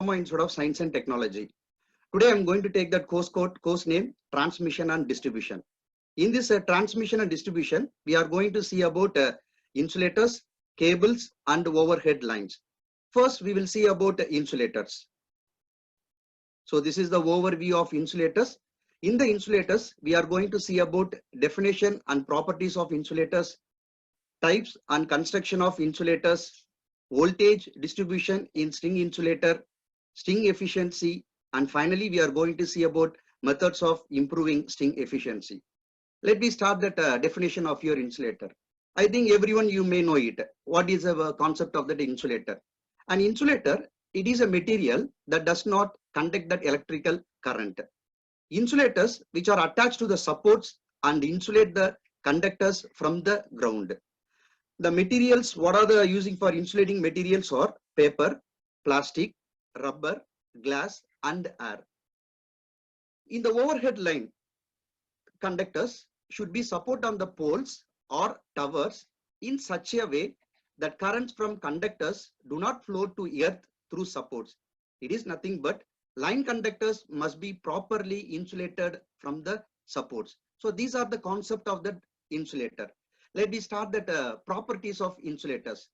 Institute of Science and Technology. Today I'm going to take that course name Transmission and Distribution. In this transmission and distribution, we are going to see about insulators, cables and overhead lines. First, we will see about insulators. So this is the overview of insulators. In the insulators, we are going to see about definition and properties of insulators, types and construction of insulators, voltage distribution in string insulator, string efficiency, and finally we are going to see about methods of improving string efficiency. Let me start that definition of your insulator. I think everyone you may know it. What is the concept of that insulator? An insulator, it is a material that does not conduct that electrical current. Insulators which are attached to the supports and insulate the conductors from the ground. The materials, what are the using for insulating materials are paper, plastic, rubber, glass and air. In the overhead line, conductors should be support on the poles or towers in such a way that currents from conductors do not flow to earth through supports. It is nothing but line conductors must be properly insulated from the supports. So these are the concept of the insulator. Let me start that properties of insulators.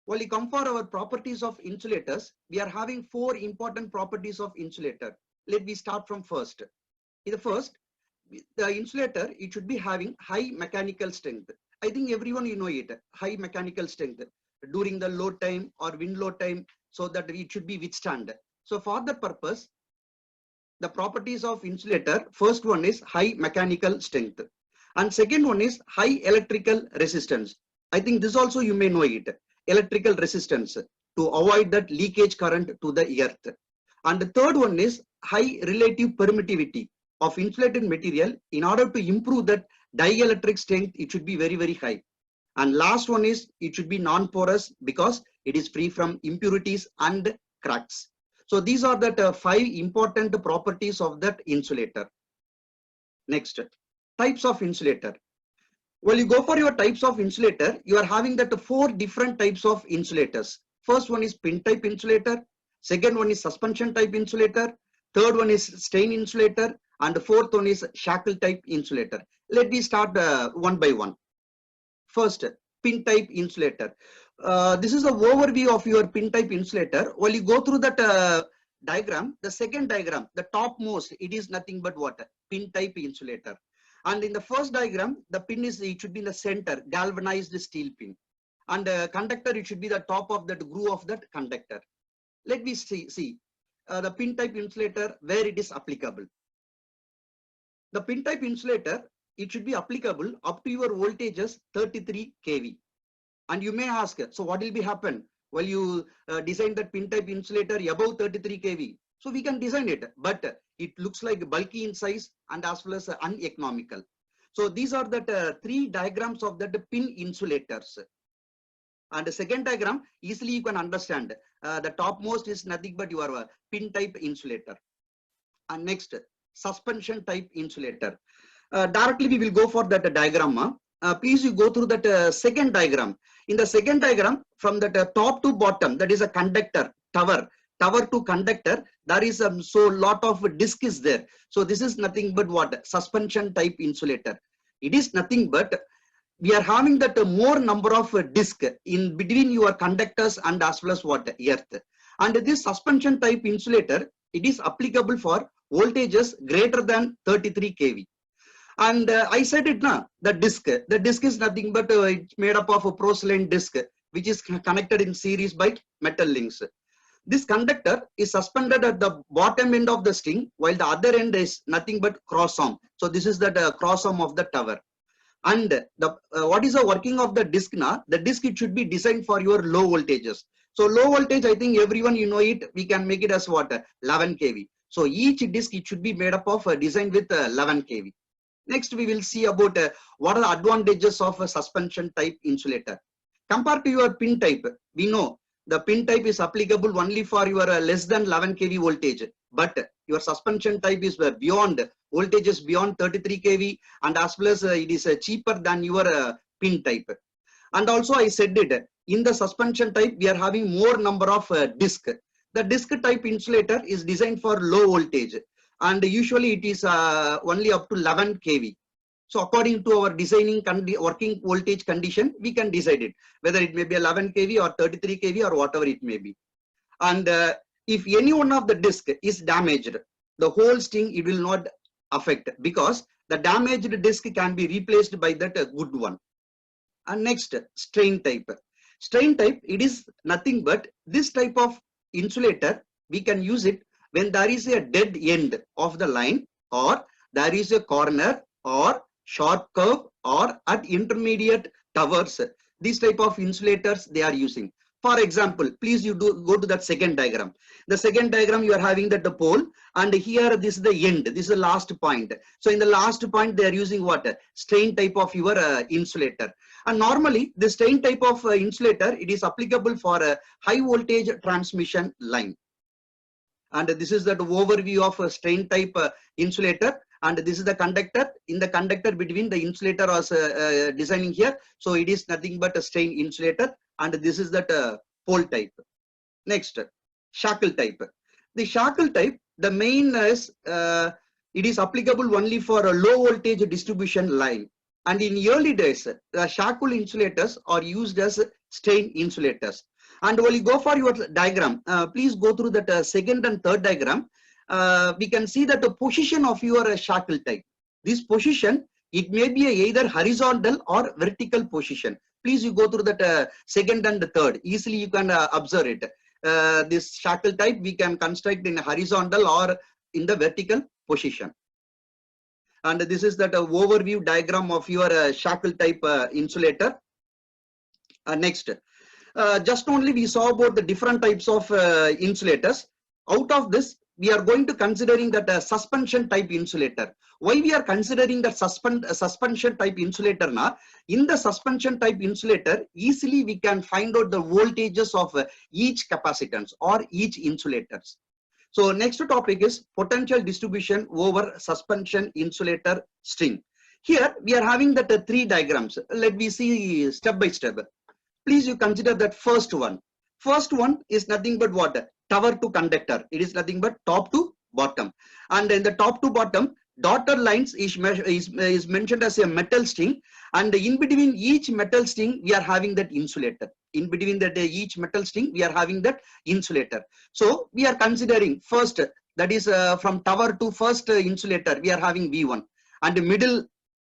While you come for our properties of insulators, we are having 4 important properties of insulator. Let me start from first. In the first, the insulator, it should be having high mechanical strength. I think everyone you know it, high mechanical strength during the load time or wind load time, so that it should be withstand. So for that purpose, the properties of insulator, first one is high mechanical strength. And second one is high electrical resistance. I think this also you may know it, electrical resistance to avoid that leakage current to the earth. And the third one is high relative permittivity of insulated material. In order to improve that dielectric strength, it should be very, very high. And last one is it should be non-porous because it is free from impurities and cracks. So these are the 5 important properties of that insulator. Next, types of insulator. Well, you go for your types of insulator, you are having that 4 different types of insulators. First one is pin type insulator, second one is suspension type insulator, third one is strain insulator, and the fourth one is shackle type insulator. Let me start one by one. First, pin type insulator. This is the overview of your pin type insulator. While you go through that diagram, the second diagram, the topmost, it is nothing but what? Pin type insulator. And in the first diagram, the pin is, it should be in the center, galvanized steel pin. And the conductor, it should be the top of that groove of that conductor. Let me see the pin type insulator, where it is applicable. The pin type insulator, it should be applicable up to your voltages 33 kV. And you may ask, so what will be happen while you design that pin type insulator above 33 kV? So we can design it, but it looks like bulky in size and as well as uneconomical. So these are the 3 diagrams of the pin insulators. And the second diagram, easily you can understand. The topmost is nothing but your pin type insulator. And next, suspension type insulator. Directly we will go for that diagram. Please you go through that second diagram. In the second diagram, from the top to bottom, that is a conductor, tower to conductor, there is so lot of disc is there. So this is nothing but what? Suspension type insulator. It is nothing but we are having that more number of disc in between your conductors and as well as what? Earth. And this suspension type insulator, it is applicable for voltages greater than 33 kV. And I said it now, the disc is nothing but it's made up of a porcelain disc which is connected in series by metal links. This conductor is suspended at the bottom end of the string, while the other end is nothing but cross arm. So this is the cross arm of the tower. And the what is the working of the disc now? The disc, it should be designed for your low voltages. So low voltage, I think everyone you know it, we can make it as what? 11 kV. So each disc, it should be made up of design with 11 kV. Next, we will see about what are the advantages of a suspension type insulator. Compared to your pin type, we know the pin type is applicable only for your less than 11 kV voltage, but your suspension type is beyond voltages beyond 33 kV, and as well as it is cheaper than your pin type. And also I said it, in the suspension type, we are having more number of disc. The disc type insulator is designed for low voltage, and usually it is only up to 11 kV. So according to our designing working voltage condition, we can decide it, whether it may be 11 kV or 33 kV or whatever it may be. And if any one of the disc is damaged, the whole string it will not affect, because the damaged disc can be replaced by that good one. And next, strain type. Strain type, it is nothing but this type of insulator. We can use it when there is a dead end of the line, or there is a corner or sharp curve, or at intermediate towers. These type of insulators they are using. For example, please you go to that second diagram. The second diagram, you are having that the pole, and here this is the end. This is the last point. So in the last point, they are using what? Strain type of your insulator. And normally, the strain type of insulator, it is applicable for a high voltage transmission line. And this is the overview of a strain type insulator. And this is the conductor. In the conductor between the insulator was designing here. So it is nothing but a strain insulator. And this is that pole type. Next, shackle type. The shackle type, the main is it is applicable only for a low voltage distribution line. And in early days, the shackle insulators are used as strain insulators. And while you go for your diagram, please go through that second and third diagram. We can see that the position of your shackle type. This position, it may be either horizontal or vertical position. Please you go through that second and the third. Easily you can observe it. This shackle type we can construct in horizontal or in the vertical position. And this is that overview diagram of your shackle type insulator. Next, just only we saw about the different types of insulators. Out of this, we are going to considering that suspension type insulator. Why we are considering that suspension type insulator now? In the suspension type insulator, easily we can find out the voltages of each capacitance or each insulators. So next topic is potential distribution over suspension insulator string. Here we are having that three diagrams. Let me see step by step. Please you consider that first one. First one is nothing but what? Tower to conductor. It is nothing but top to bottom. And in the top to bottom, dotted lines is mentioned as a metal string. And in between each metal string, we are having that insulator. In between that each metal string, we are having that insulator. So we are considering first, that is from tower to first insulator, we are having V1. And the middle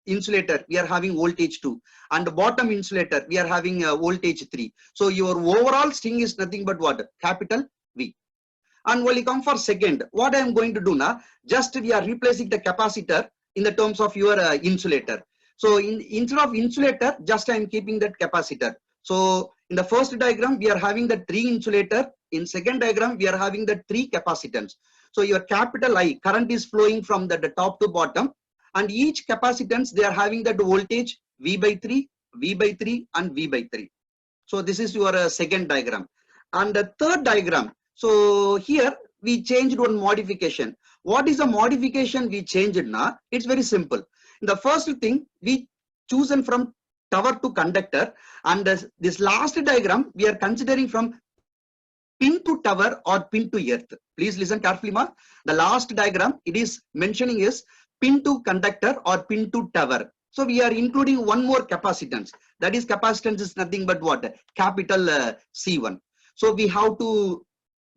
insulator, we are having voltage 2. And the bottom insulator, we are having voltage 3. So your overall string is nothing but what? Capital V. And while you come for second, what I am going to do now, just we are replacing the capacitor in the terms of your insulator. So instead of insulator, just I am keeping that capacitor. So in the first diagram, we are having the 3 insulator. In second diagram, we are having the 3 capacitance. So your capital I, current is flowing from the top to bottom. And each capacitance, they are having that voltage V by 3, V by 3 and V by 3. So this is your second diagram. And the third diagram, so here we changed one modification. What is the modification we changed now? It's very simple. The first thing we chosen from tower to conductor, and this last diagram we are considering from pin to tower or pin to earth. Please listen carefully, ma. The last diagram it is mentioning is pin to conductor or pin to tower. So we are including one more capacitance. That is capacitance is nothing but what? Capital C1. So we have to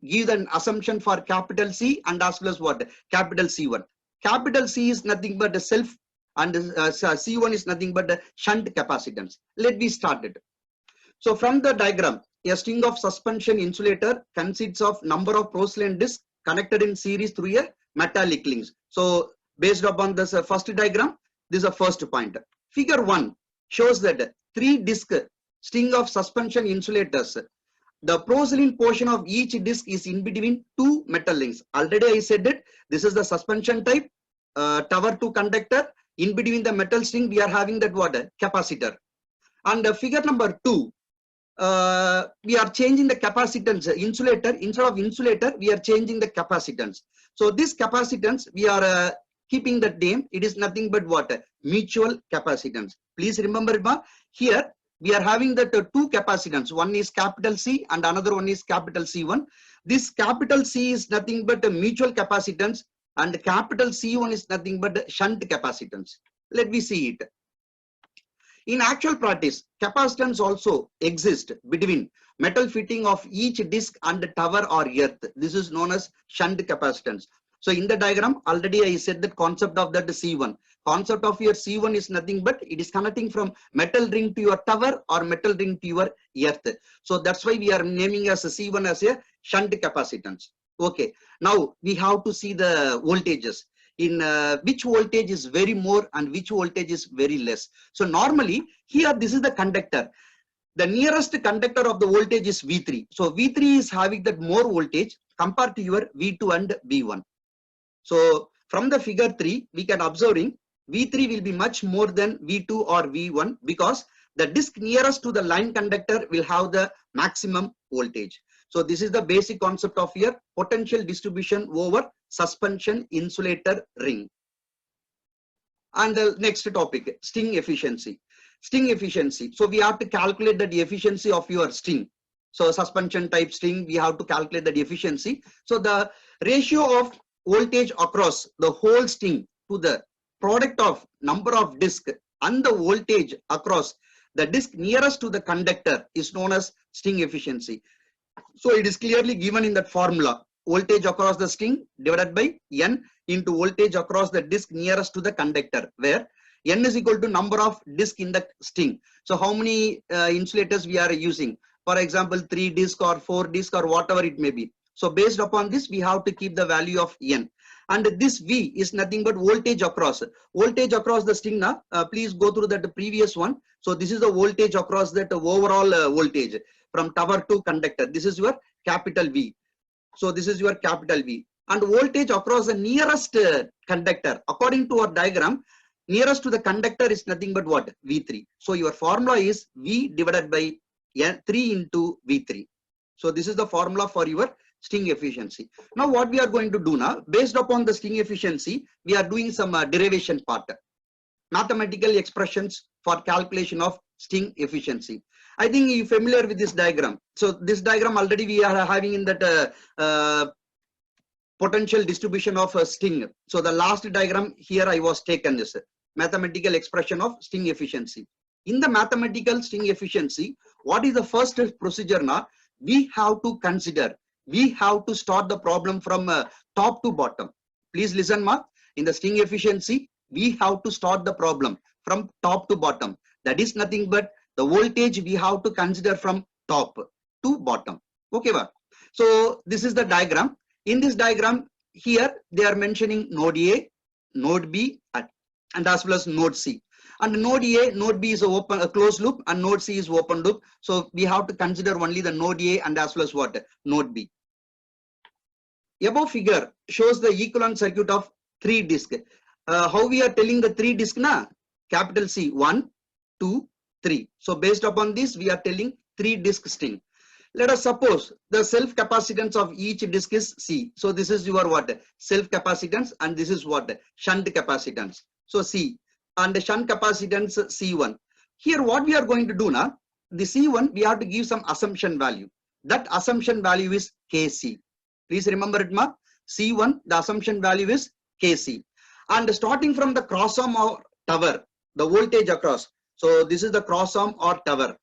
give an assumption for capital C and as well as what? Capital C1. Capital C is nothing but the self, and C1 is nothing but the shunt capacitance. Let me start it. So from the diagram, a string of suspension insulator consists of number of porcelain discs connected in series through a metallic links. So based upon this first diagram, this is the first point. Figure 1 shows that 3 disc string of suspension insulators. The porcelain portion of each disc is in between 2 metal links. Already I said it. This is the suspension type, tower to conductor. In between the metal string, we are having that what? Capacitor. And figure number 2, we are changing the capacitance. Insulator, instead of insulator, we are changing the capacitance. So this capacitance, we are keeping that name. It is nothing but what? Mutual capacitance. Please remember, here we are having that 2 capacitance. One is capital C and another one is capital C1. This capital C is nothing but a mutual capacitance, and capital C1 is nothing but a shunt capacitance. Let me see it. In actual practice, capacitance also exists between metal fitting of each disc and the tower or earth. This is known as shunt capacitance. So in the diagram, already I said the concept of that C1. Concept of your C1 is nothing but it is connecting from metal ring to your tower or metal ring to your earth. So that's why we are naming as a C1 as a shunt capacitance. Okay, now we have to see the voltages. In which voltage is very more and which voltage is very less. So normally here this is the conductor. The nearest conductor of the voltage is V3. So V3 is having that more voltage compared to your V2 and V1. So from the figure 3 we can observing V3 will be much more than V2 or V1 because the disc nearest to the line conductor will have the maximum voltage. So this is the basic concept of your potential distribution over suspension insulator ring. And the next topic, sting efficiency. Sting efficiency. So we have to calculate the efficiency of your sting. So suspension type sting, we have to calculate the efficiency. So the ratio of voltage across the whole sting to the product of number of disc and the voltage across the disc nearest to the conductor is known as sting efficiency. So it is clearly given in that formula, voltage across the sting divided by N into voltage across the disc nearest to the conductor, where N is equal to number of disc in the sting. So how many insulators we are using? For example, 3 disc or 4 disc or whatever it may be. So based upon this, we have to keep the value of N. And this V is nothing but voltage across. Voltage across the sting now, please go through that previous one. So this is the voltage across that overall voltage from tower to conductor. This is your capital V. So this is your capital V. And voltage across the nearest conductor. According to our diagram, nearest to the conductor is nothing but what? V3. So your formula is V divided by 3 into V3. So this is the formula for your sting efficiency. Now what we are going to do now, based upon the sting efficiency, we are doing some derivation part. Mathematical expressions for calculation of sting efficiency. I think you're familiar with this diagram. So this diagram already we are having in that potential distribution of a sting. So the last diagram here I was taken this mathematical expression of sting efficiency. In the mathematical sting efficiency, what is the first procedure now? We have to consider, we have to start the problem from top to bottom. Please listen, ma. In the sting efficiency, we have to start the problem from top to bottom. That is nothing but the voltage we have to consider from top to bottom. Okay, ma. So this is the diagram. In this diagram, here they are mentioning node A, node B, and as well as node C. And node A, node B is a closed loop, and node C is open loop. So we have to consider only the node A and as well as what? Node B. Above figure shows the equivalent circuit of 3 disc. How we are telling the 3 disc na? Capital C, 1, 2, 3. So based upon this, we are telling 3 disc sting. Let us suppose the self capacitance of each disc is C. So this is your what? Self capacitance, and this is what? Shunt capacitance. So C, and the shunt capacitance C1. Here what we are going to do now, the C1 we have to give some assumption value. That assumption value is Kc. Please remember it, ma. C1, the assumption value is Kc. And starting from the cross arm or tower, the voltage across. So this is the cross arm or tower.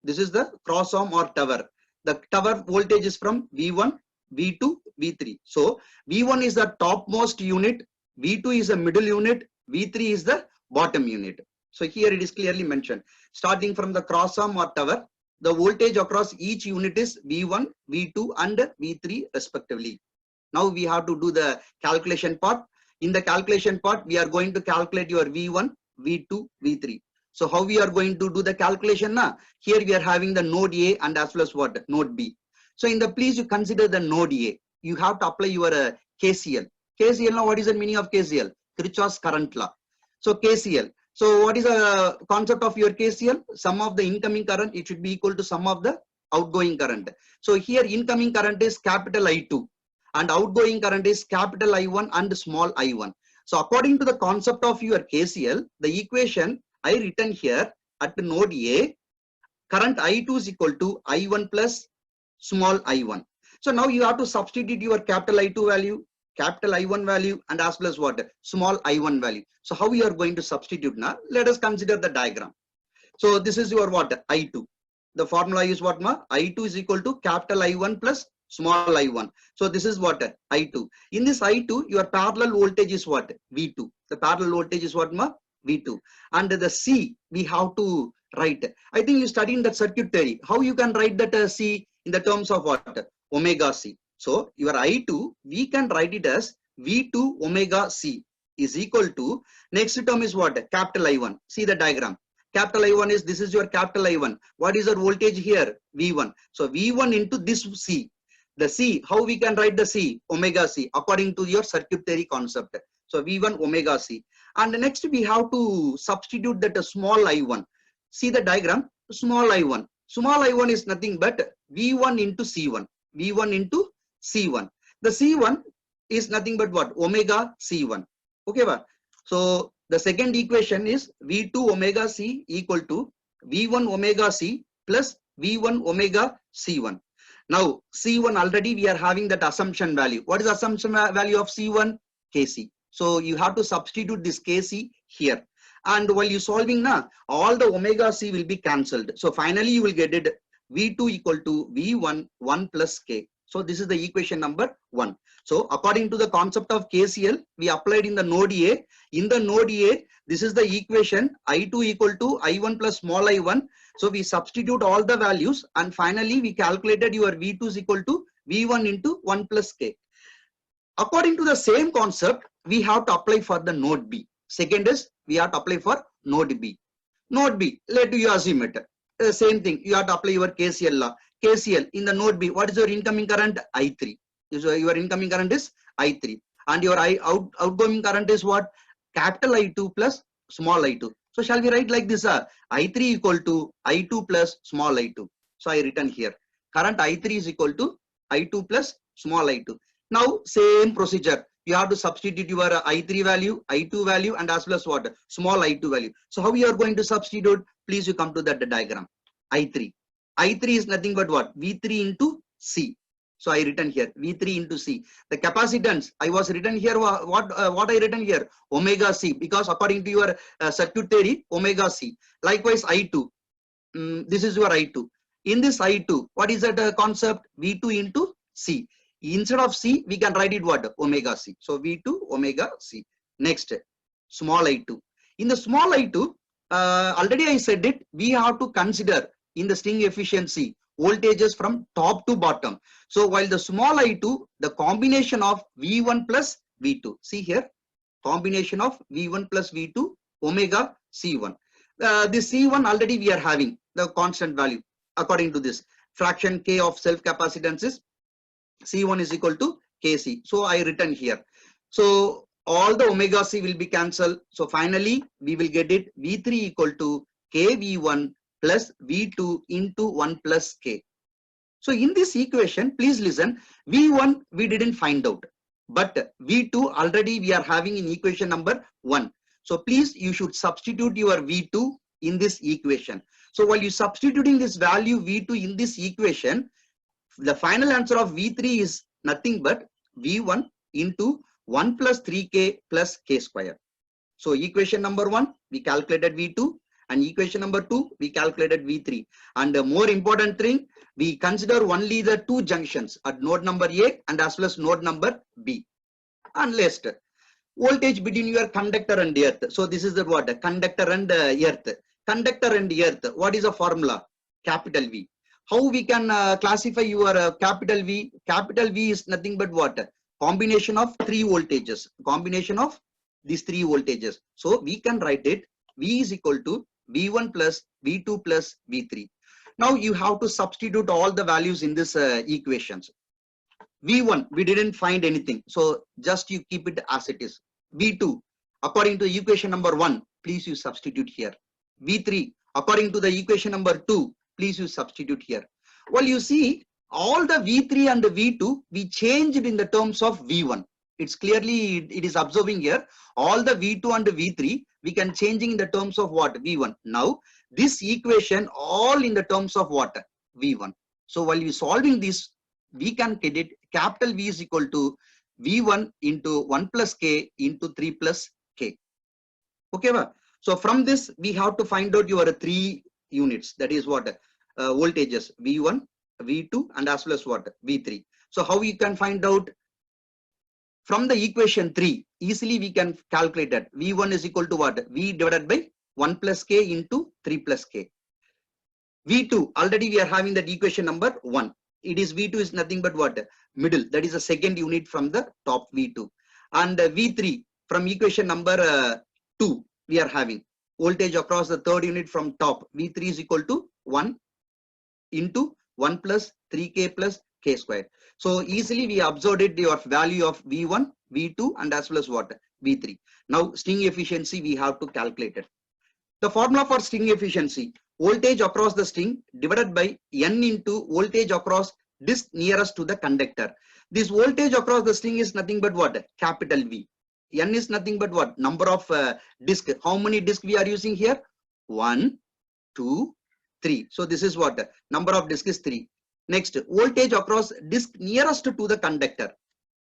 This is the cross arm or tower. The tower voltage is from V1, V2, V3. So V1 is the topmost unit, V2 is the middle unit, V3 is the bottom unit. So here it is clearly mentioned. Starting from the cross arm or tower, the voltage across each unit is V1, V2 and V3 respectively. Now we have to do the calculation part. In the calculation part, we are going to calculate your V1, V2, V3. So how we are going to do the calculation now? Here we are having the node A and as well as what? Node B. So in the, please you consider the node A. You have to apply your KCL. KCL, now what is the meaning of KCL? Kirchhoff's current law. So KCL. So what is the concept of your KCL? Sum of the incoming current, it should be equal to sum of the outgoing current. So here incoming current is capital I2 and outgoing current is capital I1 and small I1. So according to the concept of your KCL, the equation I written here at node A, current I2 is equal to I1 plus small I1. So now you have to substitute your capital I2 value, capital I1 value, and as well as what? Small I1 value. So how you are going to substitute now? Let us consider the diagram. So this is your what? I2. The formula is what? I2 is equal to capital I1 plus small I1. So this is what? I2. In this I2, your parallel voltage is what? V2. The parallel voltage is what? V2. And the C we have to write. I think you studied that circuit theory. How you can write that C in the terms of what? Omega C. So your I2, we can write it as V2 omega C is equal to, next term is what? Capital I1. See the diagram. Capital I1 is, this is your capital I1. What is our voltage here? V1. So V1 into this C. The C, how we can write the C? Omega C, according to your circuit theory concept. So V1 omega C. And next we have to substitute that small I1. See the diagram, small I1. Small I1 is nothing but V1 into C1. V1 into C1. The C1 is nothing but what? Omega C1. Okay, ba? So the second equation is V2 omega C equal to V1 omega C plus V1 omega C1. Now C1 already we are having that assumption value. What is assumption value of C1? Kc. So you have to substitute this Kc here. And while you solving now, all the omega C will be cancelled. So finally you will get it V2 equal to V1 1 plus K. So this is the equation number 1. So according to the concept of KCL, we applied in the node A. In the node A, this is the equation I2 equal to I1 plus small I1. So we substitute all the values and finally we calculated your V2 is equal to V1 into 1 plus K. According to the same concept, we have to apply for the node B. Second is we have to apply for node B. Node B, let you assume it. Same thing, you have to apply your KCL law. KCL in the node B, what is your incoming current? I3. So your incoming current is I3 and your outgoing current is what? Capital I2 plus small I2. So shall we write like this? I3 equal to I2 plus small I2. So I written here. Current I3 is equal to I2 plus small I2. Now same procedure. You have to substitute your I3 value, I2 value and as well as what? Small I2 value. So how you are going to substitute? Please you come to that diagram. I3. I3 is nothing but what? V3 into C. So I written here V3 into C. The capacitance I was written here. What I written here? Omega C, because according to your circuit theory, omega C. Likewise I2. This is your I2. In this I2, what is that concept? V2 into C. Instead of C, we can write it what? Omega C. So V2 omega C. Next, small I2. In the small I2, already I said it. We have to consider in the string efficiency voltages from top to bottom. So while the small I2, the combination of V1 plus V2. See here, combination of V1 plus V2 omega C1. This C1 already we are having the constant value according to this fraction K of self capacitance is C1 is equal to Kc. So I written here. So all the omega C will be cancelled. So finally we will get it V3 equal to KV1 plus V2 into 1 plus K. So in this equation, please listen, V1 we didn't find out, but V2 already we are having in equation number 1. So please you should substitute your V2 in this equation. So while you substituting this value V2 in this equation, the final answer of V3 is nothing but V1 into 1 plus 3K plus K square. So equation number 1, we calculated V2. And equation number 2, we calculated V3. And the more important thing, we consider only the two junctions at node number A and as well as node number B. And last, voltage between your conductor and earth. So this is the what? Conductor and earth. Conductor and earth. What is the formula? Capital V. How we can classify your capital V? Capital V is nothing but what? Combination of three voltages. Combination of these three voltages. So we can write it V is equal to V1 plus V2 plus V3. Now you have to substitute all the values in this equations. V1, we didn't find anything. So just you keep it as it is. V2, according to equation number 1, please you substitute here. V3, according to the equation number 2, please you substitute here. Well, you see all the V3 and the V2, we changed in the terms of V1. It's clearly, it is observing here, all the V2 and the V3, we can changing in the terms of what? V1. Now, this equation all in the terms of what? V1. So while we solving this, we can get it capital V is equal to V1 into 1 plus K into 3 plus K. Okay, so from this we have to find out your 3 units, that is what voltages V1, V2 and as well as what V3. So how you can find out? From the equation 3, easily we can calculate that V1 is equal to what? V divided by 1 plus K into 3 plus K. V2, already we are having that equation number 1. It is V2 is nothing but what? Middle, that is the second unit from the top V2. And V3 from equation number 2, we are having voltage across the third unit from top. V3 is equal to 1 into 1 plus 3K plus K square. So easily we observed it, your value of V1, V2 and as well as what? V3. Now string efficiency we have to calculate it. The formula for string efficiency, voltage across the string divided by N into voltage across disk nearest to the conductor. This voltage across the string is nothing but what? Capital V. N is nothing but what? Number of disk. How many disk we are using here? 1, 2, 3. So this is what? Number of disk is 3. Next, voltage across disk nearest to the conductor.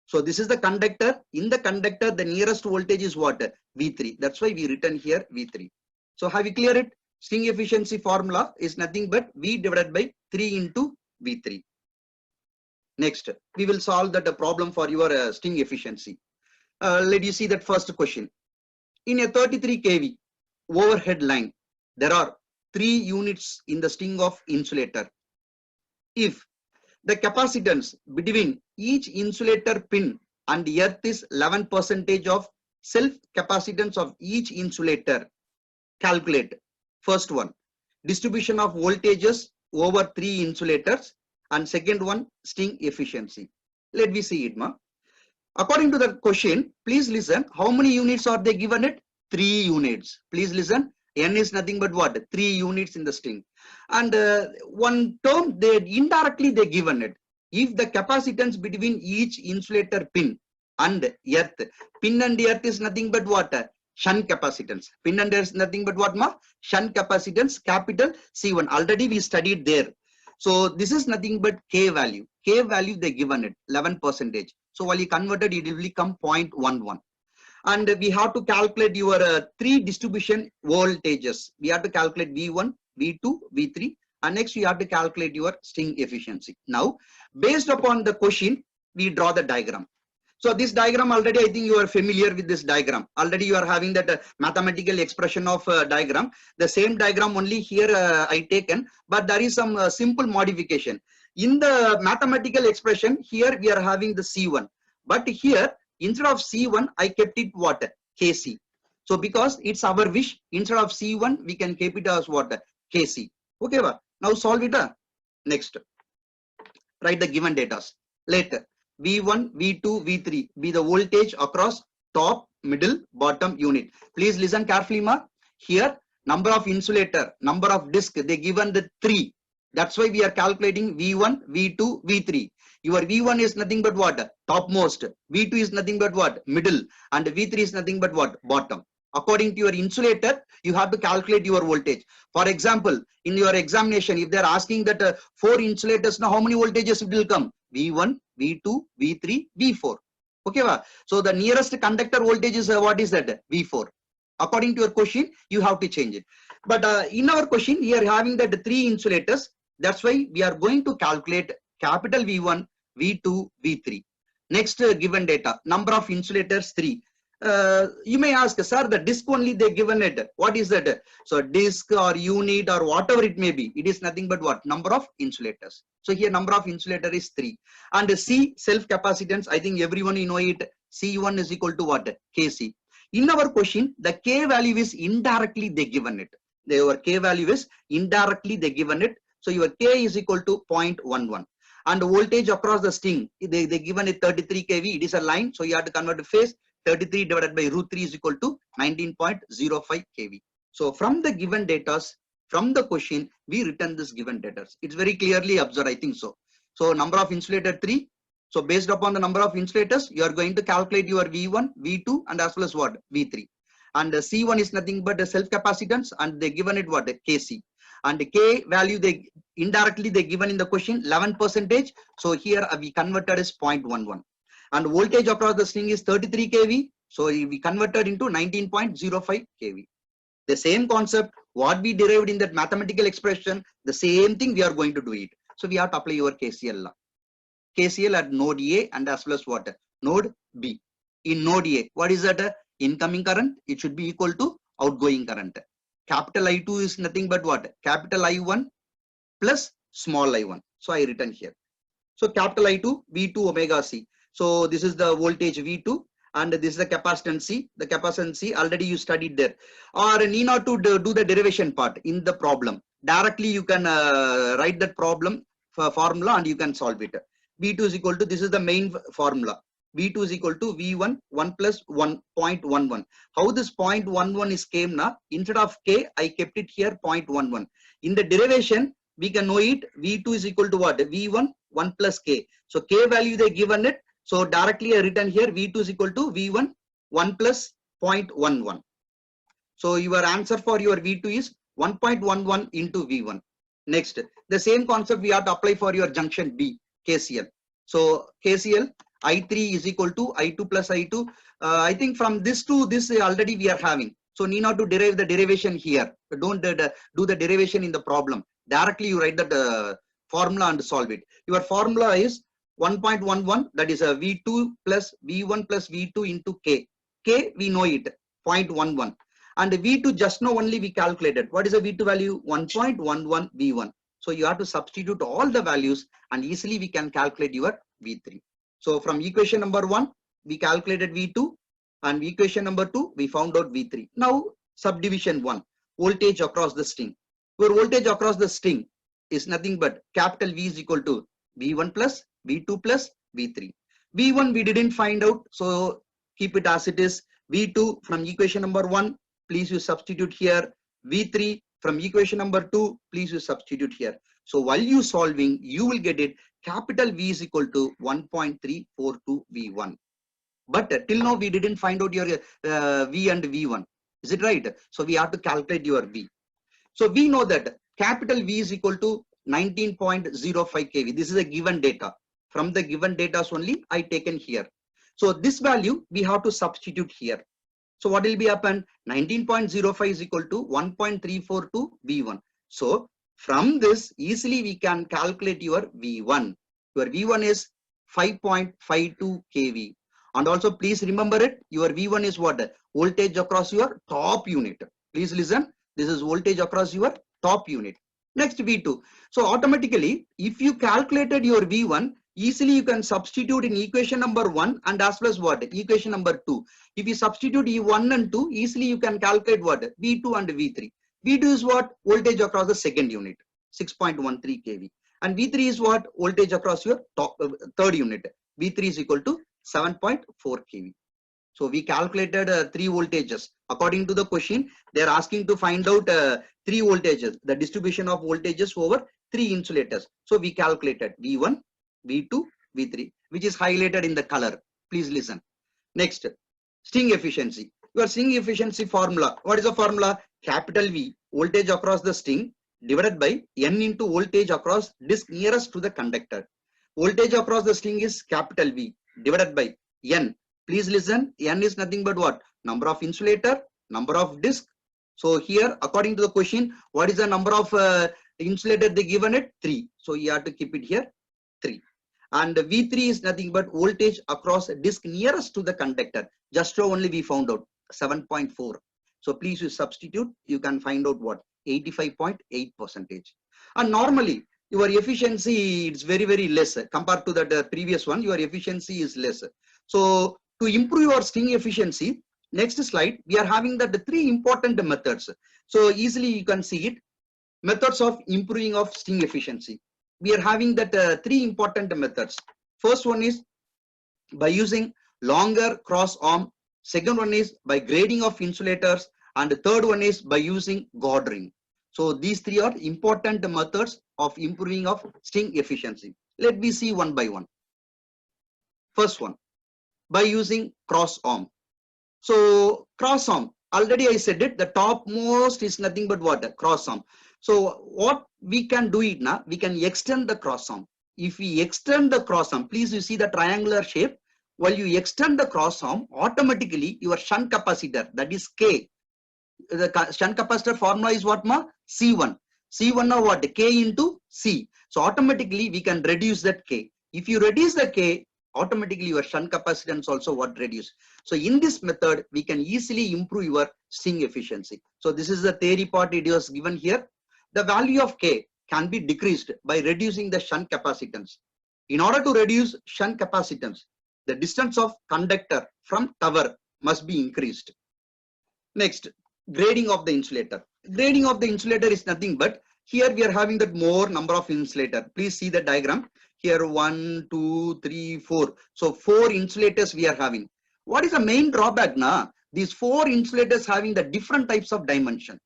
So this is the conductor. In the conductor, the nearest voltage is what? V3. That's why we written here V3. So have you clear it? String efficiency formula is nothing but V divided by 3 into V3. Next, we will solve that problem for your string efficiency. Let you see that first question. In a 33 kV overhead line, there are 3 units in the string of insulator. If the capacitance between each insulator pin and earth is 11% of self capacitance of each insulator, calculate. First one, distribution of voltages over 3 insulators, and second one, string efficiency. Let me see it, ma. According to the question, please listen. How many units are they given it? 3 units. Please listen. N is nothing but what? 3 units in the string. And one term they indirectly they given it. If the capacitance between each insulator pin and earth, pin and earth is nothing but what? Shunt capacitance. Pin and earth is nothing but what, ma? Shunt capacitance, capital C1. Already we studied there. So this is nothing but K value. K value they given it 11%. So while you converted, it will become 0.11. And we have to calculate your 3 distribution voltages. We have to calculate V1, V2, V3, and next you have to calculate your string efficiency. Now, based upon the question, we draw the diagram. So this diagram already, I think you are familiar with this diagram. Already you are having that mathematical expression of diagram. The same diagram only here I taken, but there is some simple modification. In the mathematical expression, here we are having the C1, but here instead of C1, I kept it what? KC. So because it's our wish, instead of C1, we can keep it as what? KC. Okay, now solve it. Next, write the given data. Later, V1, V2, V3 be the voltage across top, middle, bottom unit. Please listen carefully, ma. Here, number of insulator, number of disk, they given the 3. That's why we are calculating V1, V2, V3. Your V1 is nothing but what? Topmost. V2 is nothing but what? Middle. And V3 is nothing but what? Bottom. According to your insulator, you have to calculate your voltage. For example, in your examination, if they are asking that 4 insulators, now how many voltages it will come? V1, V2, V3, V4. Okay, so the nearest conductor voltage is what is that? V4. According to your question, you have to change it. But in our question, we are having that 3 insulators. That's why we are going to calculate capital V1, V2, V3. Next given data, number of insulators 3. You may ask, sir, the disk only they given it. What is that? So disk or unit or whatever it may be, it is nothing but what? Number of insulators. So here number of insulator is 3. And C, self capacitance, I think everyone you know it. C1 is equal to what? KC. In our question, the K value is indirectly they given it. Your K value is indirectly they given it. So your K is equal to 0.11. And voltage across the string, they given it 33 kV. It is a line, so you have to convert to phase. 33 divided by root 3 is equal to 19.05 kV. So from the given data, from the question, we written this given data. It's very clearly observed, I think so. So number of insulator 3. So based upon the number of insulators, you are going to calculate your V1, V2, and as well as what? V3. And C1 is nothing but the self capacitance, and they given it what? KC. and the K value they indirectly they given in the question 11%. So here we converted as 0.11, and voltage across the string is 33 kV. So we converted into 19.05 kV. The same concept what we derived in that mathematical expression, the same thing we are going to do it. So we have to apply your KCL. KCL at node A and as well as what? Node B. In node A, what is that? Incoming current, it should be equal to outgoing current. Capital I2 is nothing but what? Capital I1 plus small I1. So I written here. So capital I2, V2 omega C. So this is the voltage V2 and this is the capacitance C. The capacitance C already you studied there. Or need not to do the derivation part in the problem. Directly you can write that problem formula and you can solve it. V2 is equal to, this is the main formula. V2 is equal to V1 1 plus 1.11. How this 0.11 is came now? Instead of K, I kept it here 0.11. In the derivation, we can know it. V2 is equal to what? V1 1 plus K. So K value they given it. So directly I written here V2 is equal to V1 1 plus 0.11. So your answer for your V2 is 1.11 into V1. Next, the same concept we have to apply for your junction B, KCL. So KCL, I3 is equal to I2 plus I2. I think from this to this already we are having. So need not to derive the derivation here. Don't do the derivation in the problem. Directly you write that formula and solve it. Your formula is 1.11, that is a V2 plus V1 plus V2 into K. K we know it, 0.11. And V2 just now only we calculated. What is the V2 value? 1.11 V1. So you have to substitute all the values and easily we can calculate your V3. So from equation number 1, we calculated V2, and equation number 2, we found out V3. Now subdivision 1, voltage across the string. Your voltage across the string is nothing but capital V is equal to V1 plus V2 plus V3. V1 we didn't find out, so keep it as it is. V2 from equation number 1, please you substitute here. V3 from equation number 2, please you substitute here. So while you solving, you will get it. Capital V is equal to 1.342 V1. But till now we didn't find out your V and V1. Is it right? So we have to calculate your V. So we know that capital V is equal to 19.05 kV. This is a given data. From the given data only I taken here. So this value we have to substitute here. So what will be happen? 19.05 is equal to 1.342 V1. So from this easily we can calculate your V1. Your V1 is 5.52 kV. And also please remember it. Your V1 is what? Voltage across your top unit. Please listen. This is voltage across your top unit. Next V2. So automatically if you calculated your V1, easily you can substitute in equation number 1 and as well as what? Equation number 2. If you substitute E1 and 2, easily you can calculate what? V2 and V3. V2 is what? Voltage across the second unit, 6.13 kV. And V3 is what? Voltage across your top, third unit. V3 is equal to 7.4 kV. So we calculated 3 voltages. According to the question, they are asking to find out 3 voltages, the distribution of voltages over 3 insulators. So we calculated V1, V2, V3, which is highlighted in the color. Please listen. Next, string efficiency. Your string efficiency formula. What is the formula? Capital V, voltage across the string, divided by N into voltage across disk nearest to the conductor. Voltage across the string is capital V, divided by N. Please listen. N is nothing but what? Number of insulator, number of disk. So here, according to the question, what is the number of insulator they given it? 3. So you have to keep it here, 3. And V3 is nothing but voltage across a disk nearest to the conductor. Just so only we found out 7.4. So please you substitute, you can find out what? 85.8%. And normally your efficiency is very, very less compared to the previous one. Your efficiency is less. So to improve your string efficiency, next slide, we are having the 3 important methods. So easily you can see it. Methods of improving of string efficiency. We are having that 3 important methods. First one is by using longer cross arm. Second one is by grading of insulators. And the third one is by using God ring. So these 3 are important methods of improving of string efficiency. Let me see one by one. First one, by using cross arm. So cross arm, already I said it, the topmost is nothing but what? Cross arm. So what we can do it now, we can extend the cross arm. If we extend the cross arm, please you see the triangular shape. While you extend the cross arm, automatically your shunt capacitor, that is K. The shunt capacitor formula is what ma? C1. C1 now what? K into C. So automatically we can reduce that K. If you reduce the K, automatically your shunt capacitance also what reduce. So in this method, we can easily improve your string efficiency. So this is the theory part it was given here. The value of K can be decreased by reducing the shunt capacitance. In order to reduce shunt capacitance, the distance of conductor from tower must be increased. Next, grading of the insulator. Grading of the insulator is nothing but here we are having that more number of insulator. Please see the diagram. Here 1, 2, 3, 4. So 4 insulators we are having. What is the main drawback now? These 4 insulators having the different types of dimension.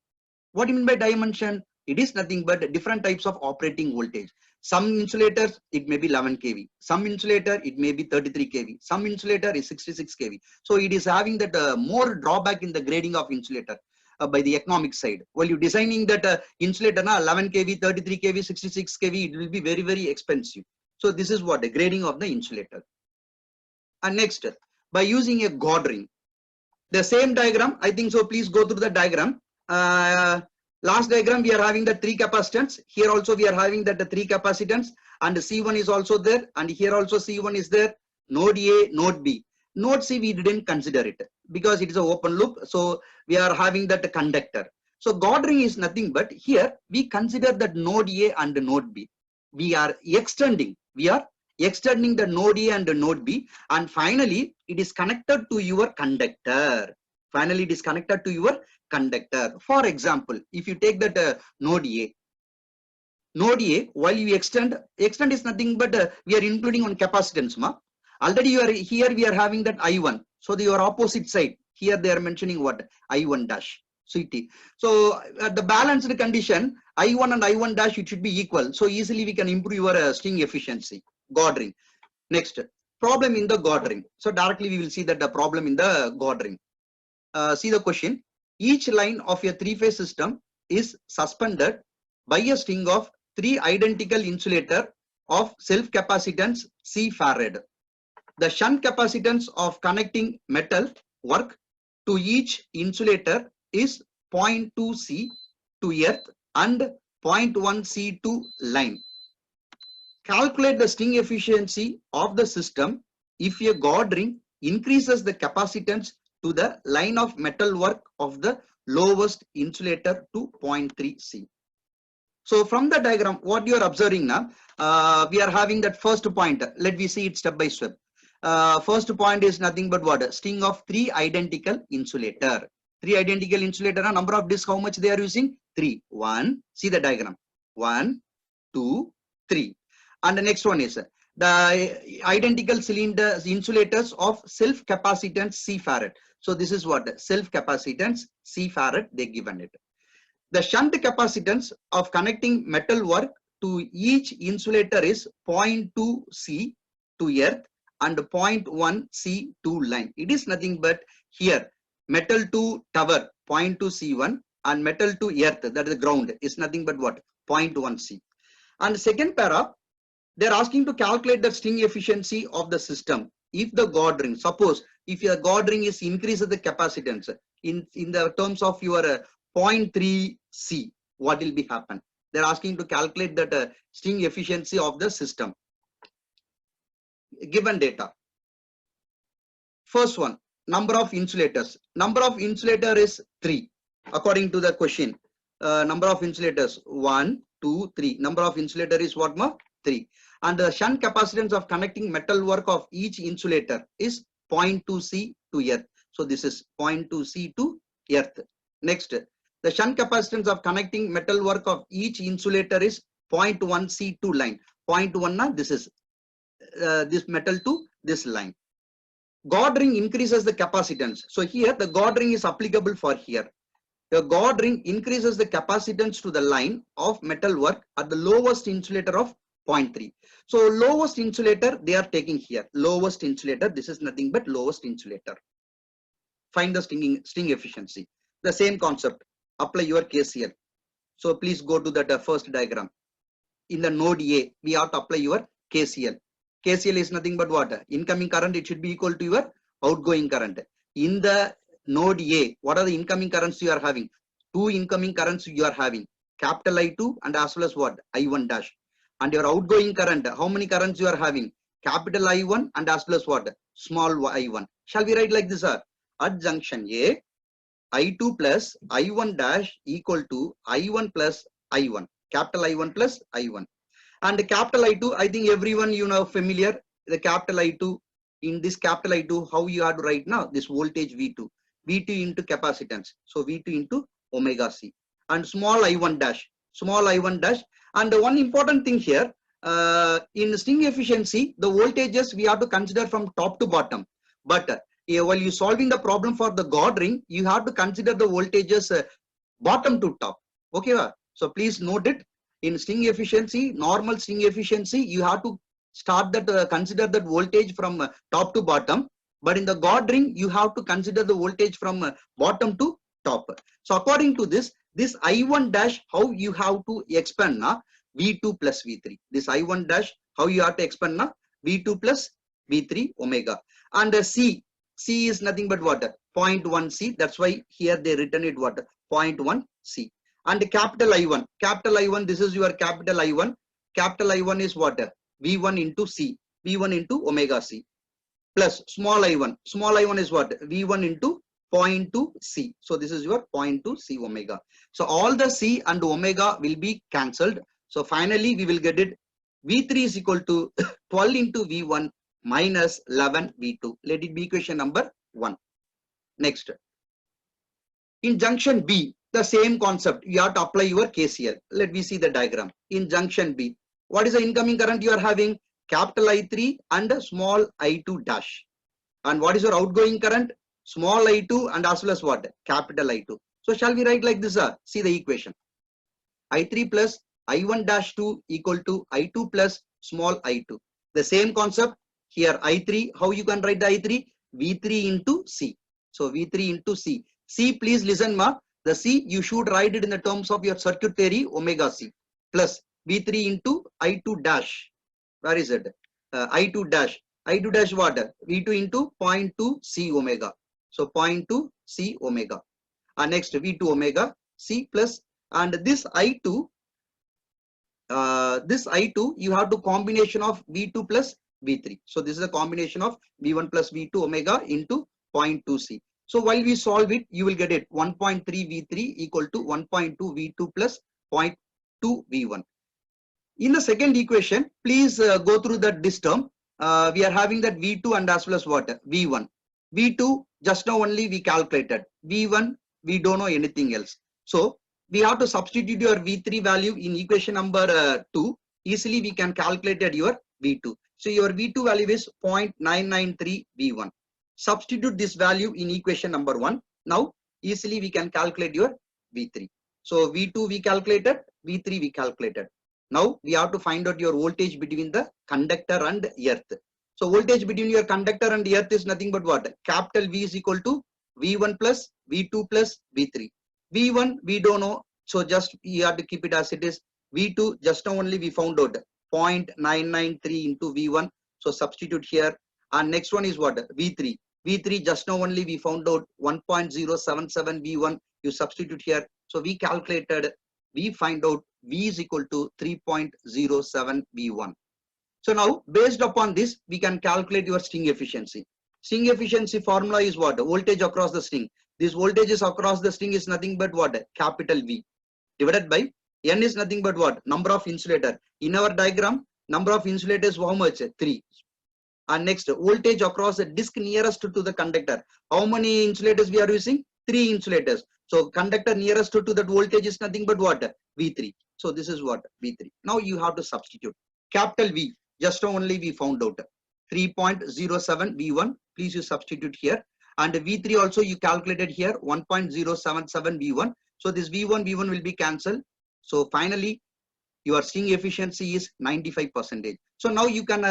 What do you mean by dimension? It is nothing but different types of operating voltage. Some insulators, it may be 11 kV. Some insulator, it may be 33 kV. Some insulator is 66 kV. So it is having that more drawback in the grading of insulator by the economic side. While you designing that insulator, 11 kV, 33 kV, 66 kV, it will be very, very expensive. So this is what the grading of the insulator. And next, by using a God ring. The same diagram, I think so, please go through the diagram. Last diagram we are having the 3 capacitance. Here also we are having that the 3 capacitance, and C1 is also there, and here also C1 is there. Node A, node B. Node C we didn't consider it because it is an open loop, so we are having that conductor. So God ring is nothing but here we consider that node A and node B. We are extending the node A and the node B, and finally it is connected to your conductor. Finally it is connected to your conductor. For example, if you take that node A, while you extend is nothing but we are including on capacitance. Already you are here, we are having that I1. So your opposite side, here they are mentioning what? I1 dash. CT. So at the balanced condition, I1 and I1 dash, it should be equal. So easily we can improve your string efficiency. God ring. Next, problem in the God ring. So directly we will see that the problem in the God ring. See the question. Each line of a 3-phase system is suspended by a string of 3 identical insulator of self-capacitance C farad. The shunt capacitance of connecting metal work to each insulator is 0.2 C to earth and 0.1 C to line. Calculate the string efficiency of the system if a God ring increases the capacitance to the line of metal work of the lowest insulator to 0.3 C. So from the diagram, what you are observing now, we are having that first point. Let me see it step by step. First point is nothing but what? String of 3 identical insulator. 3 identical insulator, number of discs, how much they are using? 3. 1. See the diagram. 1, 2, 3. And the next one is the identical cylinders insulators of self-capacitance C farad. So this is what? Self-capacitance C farad they given it. The shunt capacitance of connecting metal work to each insulator is 0.2 C to earth and 0.1 C to line. It is nothing but here metal to tower 0.2 C1 and metal to earth, that is the ground, is nothing but what? 0.1 C. And second para, they are asking to calculate the string efficiency of the system. If the God ring, suppose if your God ring is increases the capacitance in the terms of your 0.3 C, what will be happen? They are asking to calculate that string efficiency of the system. Given data. First one, number of insulators. Number of insulator is 3 according to the question. Number of insulators 1, 2, 3. Number of insulator is what more? 3. And the shunt capacitance of connecting metal work of each insulator is 0.2 C to earth. So this is 0.2 C to earth. Next, the shunt capacitance of connecting metal work of each insulator is 0.1 C to line. 0.1, this is this metal to this line. God ring increases the capacitance. So here the God ring is applicable for here. The God ring increases the capacitance to the line of metal work at the lowest insulator of 0.3. So lowest insulator they are taking here. Lowest insulator, this is nothing but lowest insulator. Find the string efficiency. The same concept. Apply your KCL. So please go to that first diagram. In the node A, we have to apply your KCL. KCL is nothing but what? Incoming current, it should be equal to your outgoing current. In the node A, what are the incoming currents you are having? Two incoming currents you are having, capital I2 and as well as what? I1 dash. And your outgoing current, how many currents you are having? Capital I1 and as well as what? Small I1. Shall we write like this? At junction A, I2 plus I1 dash equal to I1 plus I1. Capital I1 plus I1. And the capital I2, I think everyone you know familiar. The capital I2, in this capital I2, how you have to write now? This voltage V2. V2 into capacitance. So V2 into omega C. And small I1 dash. Small I1 dash. And the one important thing here, in string efficiency, the voltages we have to consider from top to bottom. But while you solving the problem for the God ring, you have to consider the voltages bottom to top. Okay, so please note it. In string efficiency, normal string efficiency, you have to start that consider that voltage from top to bottom. But in the God ring, you have to consider the voltage from bottom to top. So according to this I1 dash, how you have to expand na V2 plus V3. This I1 dash, how you have to expand na V2 plus V3 omega. And C is nothing but what? 0.1 C. That's why here they written it what? 0.1 C. And capital I1, this is your capital I1. Capital I1 is what? V1 into C, V1 into omega C. Plus small I1 is what? V1 into 0.2 C. So this is your 0.2 C omega. So all the C and omega will be cancelled. So finally we will get it. V3 is equal to 12 into V1 minus 11 V2. Let it be equation number 1. Next. In junction B, the same concept, you have to apply your KCL. Let me see the diagram. In junction B, what is the incoming current you are having? Capital I3 and small I2 dash. And what is your outgoing current? Small I2 and as well as what? Capital I2. So shall we write like this? See the equation. I3 plus I1 dash 2 equal to I2 plus small I2. The same concept here. I3, how you can write the I3? V3 into C. So V3 into C. C, please listen ma. The C, you should write it in the terms of your circuit theory, omega C, plus V3 into I2 dash. Where is it? I2 dash. I2 dash what? V2 into 0.2 C omega. So 0.2 C omega. And next V2 omega C plus, and this I2, you have to combination of V2 plus V3. So this is a combination of V1 plus V2 omega into 0.2 C. So while we solve it, you will get it 1.3 V3 equal to 1.2 V2 plus 0.2 V1. In the second equation, please go through that this term. We are having that V2 and as well as what? V1. V2, just now only we calculated. V1, we don't know anything else. So we have to substitute your V3 value in equation number 2. Easily we can calculate your V2. So your V2 value is 0.993 V1. Substitute this value in equation number 1. Now easily we can calculate your V3. So V2 we calculated, V3 we calculated. Now we have to find out your voltage between the conductor and earth. So voltage between your conductor and earth is nothing but what? Capital V is equal to V1 plus V2 plus V3. V1 we don't know, so just you have to keep it as it is. V2 just now only we found out 0.993 into V1. So substitute here. And next one is what? V3. V3 just now only we found out 1.077 V1. You substitute here. So we calculated, we find out V is equal to 3.07 V1. So now based upon this, we can calculate your string efficiency. String efficiency formula is what? Voltage across the string. This voltages across the string is nothing but what? Capital V divided by N is nothing but what? Number of insulator. In our diagram, number of insulators how much? 3. And next, voltage across the disc nearest to the conductor. How many insulators we are using? 3 insulators. So conductor nearest to that voltage is nothing but what? V3. So this is what? V3. Now you have to substitute. Capital V, just only we found out 3.07 V1. Please you substitute here. And V3 also you calculated here 1.077 V1. So this V1 will be cancelled. So finally, your string efficiency is 95%. So now you can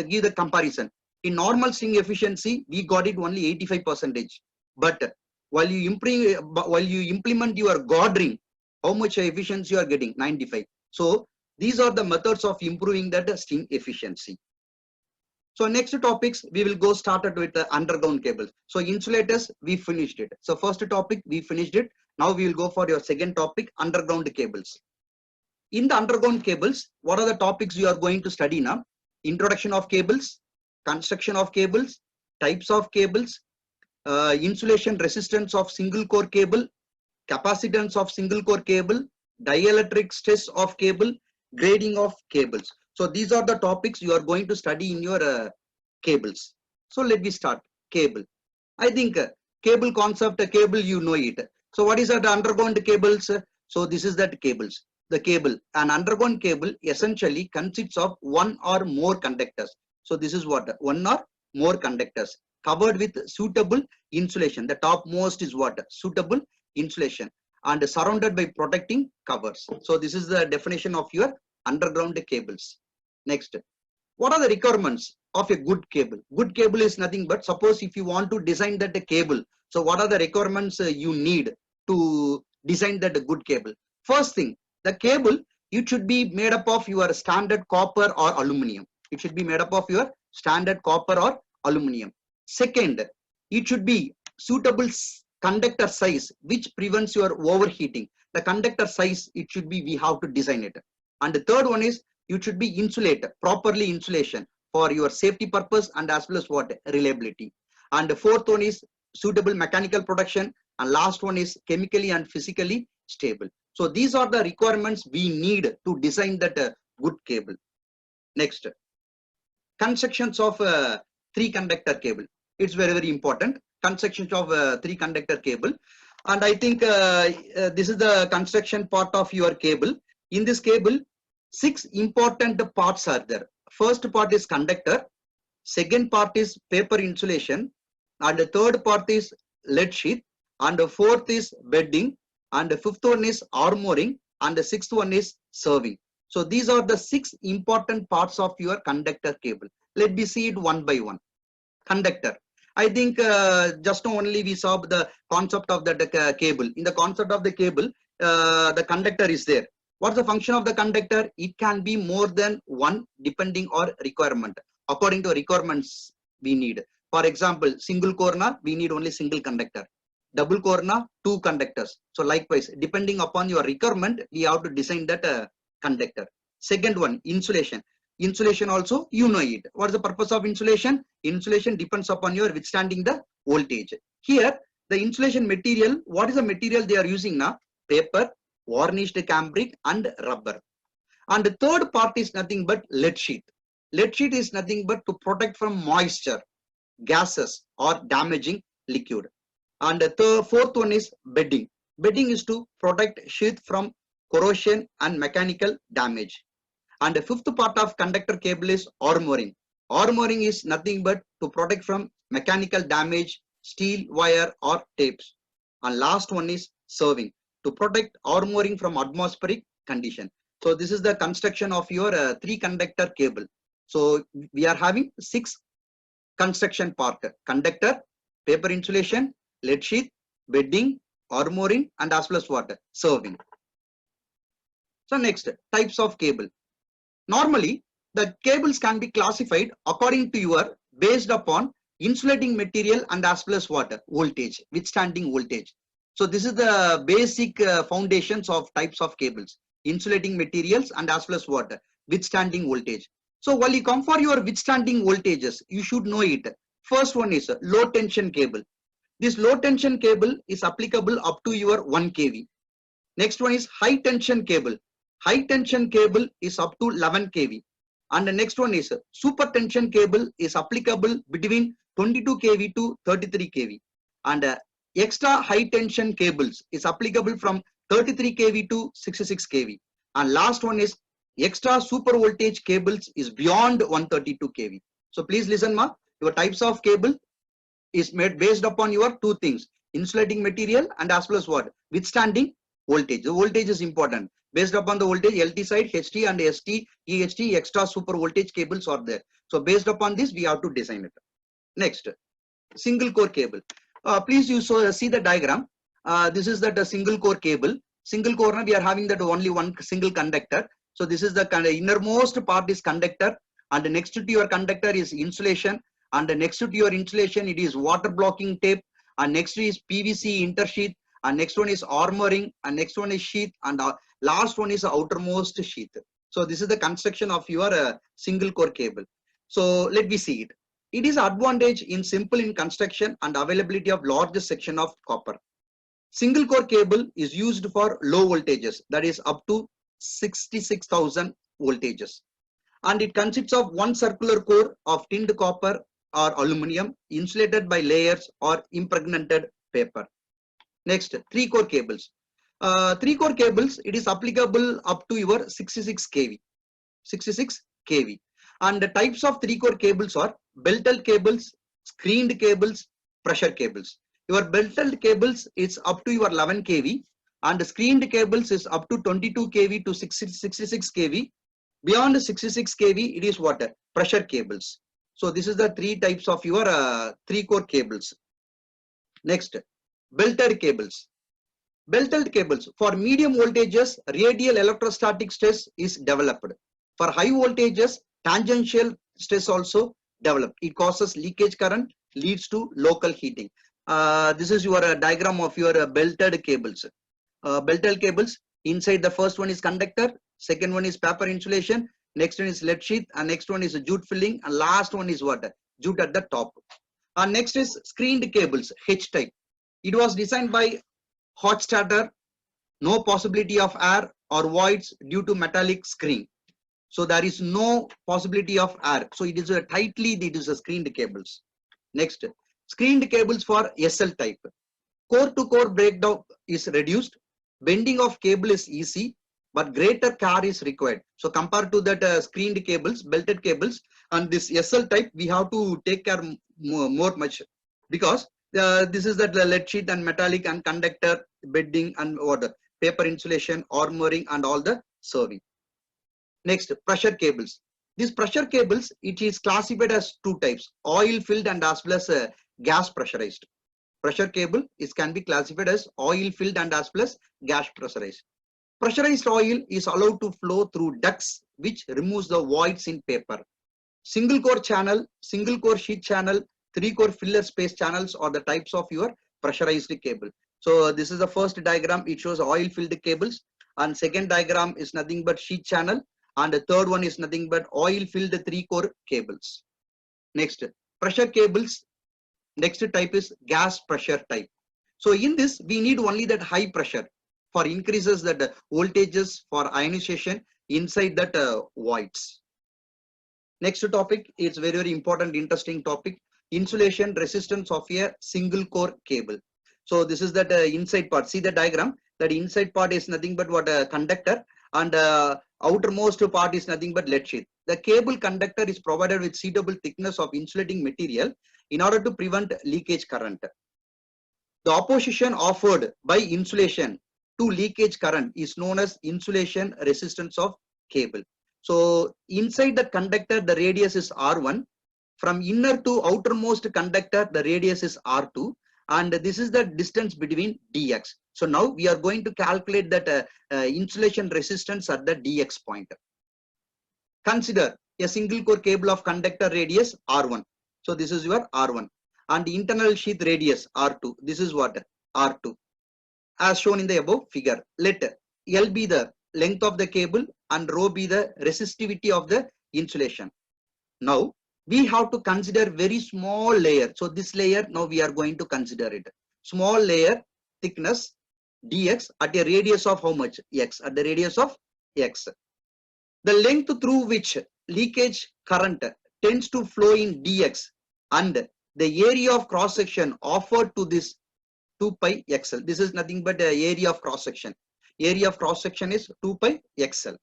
give the comparison. In normal string efficiency, we got it only 85%. But while you implement your God ring, How much efficiency you are getting? 95. So these are the methods of improving that steam efficiency. So next topics, we will go started with the underground cables. So insulators, we finished it. So first topic, we finished it. Now we will go for your second topic, underground cables. In the underground cables, what are the topics you are going to study now? Introduction of cables, construction of cables, types of cables, insulation resistance of single core cable, capacitance of single core cable, dielectric stress of cable, grading of cables. So these are the topics you are going to study in your cables. So let me start. Cable. I think cable concept, cable, you know it. So what is that underground cables? So this is that cables. The cable, an underground cable essentially consists of one or more conductors. So this is what? One or more conductors covered with suitable insulation. The topmost is what? Suitable insulation and surrounded by protecting covers. So this is the definition of your underground cables. Next, what are the requirements of a good cable? Good cable is nothing but, suppose if you want to design that cable, so what are the requirements you need to design that good cable? First thing, the cable, it should be made up of your standard copper or aluminum. It should be made up of your standard copper or aluminum. Second, it should be suitable conductor size which prevents your overheating. The conductor size, it should be, we have to design it. And the third one is, you should be insulated, properly insulation for your safety purpose and as well as what? Reliability. And the fourth one is suitable mechanical protection, and last one is chemically and physically stable. So these are the requirements we need to design that good cable. Next, constructions of three conductor cable. It's very, very important. Constructions of three conductor cable. And I think this is the construction part of your cable. In this cable, 6 important parts are there. First part is conductor, second part is paper insulation, and the third part is lead sheath, and the fourth is bedding, and the fifth one is armoring, and the sixth one is serving. So these are the 6 important parts of your conductor cable. Let me see it one by one. Conductor. I think just only we saw the concept of the cable. In the concept of the cable, the conductor is there. What's the function of the conductor? It can be more than one depending on requirement. According to requirements we need. For example, single corner, we need only single conductor. Double corner, 2 conductors. So likewise, depending upon your requirement, we have to design that conductor. Second one, insulation. Insulation also, you know it. What is the purpose of insulation? Insulation depends upon your withstanding the voltage. Here, the insulation material, what is the material they are using now? Paper, varnished cambric and rubber. And the third part is nothing but lead sheath. Lead sheath is nothing but to protect from moisture, gases or damaging liquid. And the fourth one is bedding. Bedding is to protect sheath from corrosion and mechanical damage. And the fifth part of conductor cable is armoring. Armoring is nothing but to protect from mechanical damage, steel wire or tapes. And last one is serving, to protect armoring from atmospheric condition. So this is the construction of your 3 conductor cable. So we are having 6 construction part: conductor, paper insulation, lead sheath, bedding, armoring, and as well as what? Serving. So next, types of cable. Normally, the cables can be classified according to your, based upon insulating material and as well as what? Voltage, withstanding voltage. So this is the basic foundations of types of cables: insulating materials and as well as what? Withstanding voltage. So while you come for your withstanding voltages, you should know it. First one is low tension cable. This low tension cable is applicable up to your 1 kV. Next one is high tension cable. High tension cable is up to 11 kV. And the next one is super tension cable, is applicable between 22 kV to 33 kV. And extra high tension cables is applicable from 33 kV to 66 kV. And last one is extra super voltage cables is beyond 132 kV. So please listen, ma. Your types of cable is made based upon your 2 things: insulating material and as well as what? Withstanding voltage. The voltage is important. Based upon the voltage, LT side, HT and ST, EHT, extra super voltage cables are there. So based upon this, we have to design it. Next, single core cable. Please you see the diagram. This is that a single core cable. Single core, we are having that only one single conductor. So this is the kind of innermost part is conductor, and next to your conductor is insulation, and next to your insulation it is water blocking tape, and next is PVC intersheath, and next one is armoring, and next one is sheath, and last one is outermost sheath. So this is the construction of your single core cable. So let me see it. It is advantage in simple in construction and availability of large section of copper. Single core cable is used for low voltages, that is up to 66,000 voltages. And it consists of one circular core of tinned copper or aluminum insulated by layers or impregnated paper. Next, 3-core cables. 3-core cables, it is applicable up to your 66 kV. 66 kV. And the types of 3-core cables are belted cables, screened cables, pressure cables. Your belted cables is up to your 11 kV, and screened cables is up to 22 kV to 66 kV. Beyond 66 kV, it is what? Pressure cables. So this is the 3 types of your 3-core cables. Next, belted cables. Belted cables, for medium voltages, radial electrostatic stress is developed. For high voltages, tangential stress also developed. It causes leakage current, leads to local heating. This is your diagram of your belted cables. Belted cables, inside the first one is conductor, second one is paper insulation, next one is lead sheath, and next one is a jute filling, and last one is what? Jute at the top. And next is screened cables, H type. It was designed by Hochstatter, no possibility of air or voids due to metallic screen. So there is no possibility of air. So it is a tightly, it is a screened cables. Next, screened cables for SL type. Core to core breakdown is reduced. Bending of cable is easy, but greater care is required. So compared to that screened cables, belted cables, and this SL type, we have to take care more much, because this is that lead sheet and metallic and conductor, bedding and water, paper insulation, armoring, and all the serving. Next, pressure cables. These pressure cables, it is classified as 2 types, oil filled and as well as gas pressurized. Pressure cable can be classified as oil filled and as well as gas pressurized. Pressurized oil is allowed to flow through ducts, which removes the voids in paper. Single core channel, single core sheath channel, 3-core filler space channels are the types of your pressurized cable. So this is the first diagram. It shows oil filled cables, and second diagram is nothing but sheath channel, and the third one is nothing but oil filled 3-core cables. Next, pressure cables. Next type is gas pressure type. So in this, we need only that high pressure for increases that voltages for ionization inside that voids. Next topic is very, very important, interesting topic. Insulation resistance of a single core cable. So this is that inside part. See the diagram. That inside part is nothing but what a conductor, and outermost part is nothing but lead sheath. The cable conductor is provided with suitable thickness of insulating material in order to prevent leakage current. The opposition offered by insulation to leakage current is known as insulation resistance of cable. So inside the conductor, the radius is R1. From inner to outermost conductor, the radius is R2. And this is the distance between dx. So now we are going to calculate that insulation resistance at the dx point. Consider a single core cable of conductor radius R1. So this is your R1. And the internal sheath radius R2. This is what? R2. As shown in the above figure. Let L be the length of the cable and rho be the resistivity of the insulation. Now we have to consider very small layer. So this layer, now we are going to consider it. Small layer thickness dx at a radius of how much? X. At the radius of x. The length through which leakage current tends to flow in dx and the area of cross section offered to this 2 pi xl. This is nothing but the area of cross section. Area of cross section is 2 pi xl.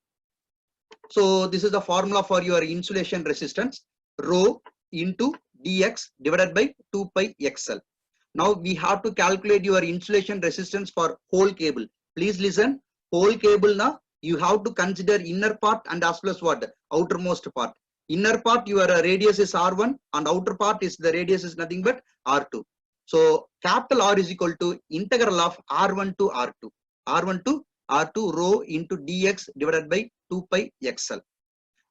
So this is the formula for your insulation resistance. Rho into dx divided by 2 pi xl. Now we have to calculate your insulation resistance for whole cable. Please listen. Whole cable now you have to consider inner part and as well as what? Outermost part. Inner part your radius is R1 and outer part is the radius is nothing but R2. So capital R is equal to integral of R1 to R2. R1 to R2 rho into dx divided by 2 pi xl.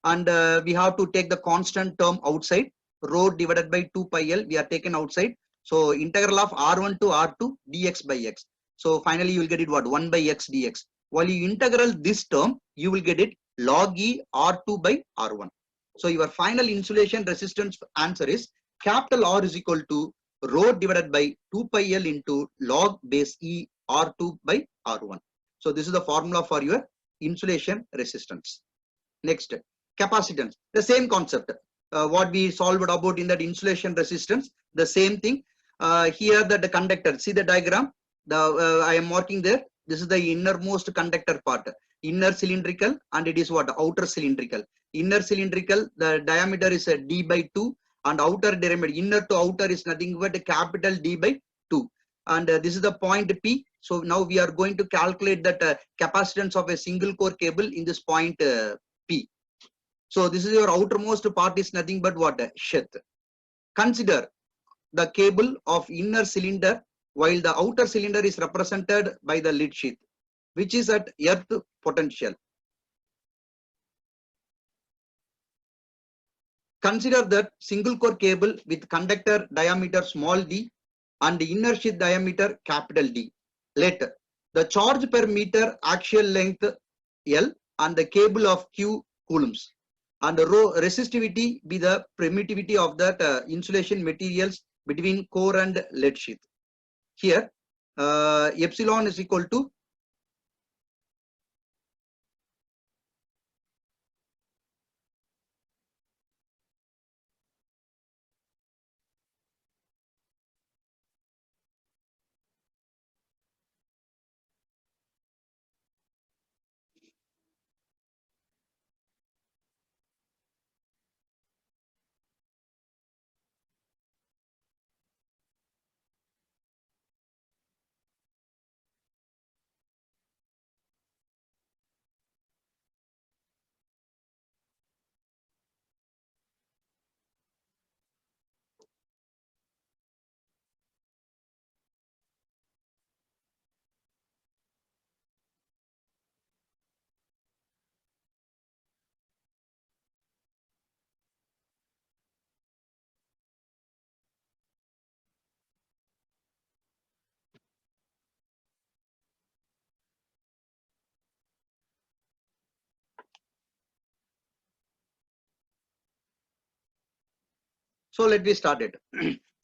And we have to take the constant term outside, rho divided by 2 pi l we are taken outside. So integral of r1 to r2 dx by x. So finally you will get it what, 1 by x dx. While you integral this term, you will get it log e r2 by r1. So your final insulation resistance answer is capital R is equal to rho divided by 2 pi l into log base e r2 by r1. So this is the formula for your insulation resistance. Next, capacitance, the same concept. What we solved about in that insulation resistance, the same thing. Here the conductor, see the diagram, I am marking there. This is the innermost conductor part, inner cylindrical, and it is what, outer cylindrical. Inner cylindrical, the diameter is d by 2, and outer diameter, inner to outer, is nothing but a capital D by 2. And this is the point P. So now we are going to calculate that capacitance of a single core cable in this point P. So this is your outermost part is nothing but what, sheath. Consider the cable of inner cylinder while the outer cylinder is represented by the lead sheath, which is at earth potential. Consider that single core cable with conductor diameter small d and the inner sheath diameter capital D. Let the charge per meter axial length L and the cable of Q coulombs, and the rho resistivity be the permittivity of that insulation materials between core and lead sheath. Here epsilon is equal to so let me start it.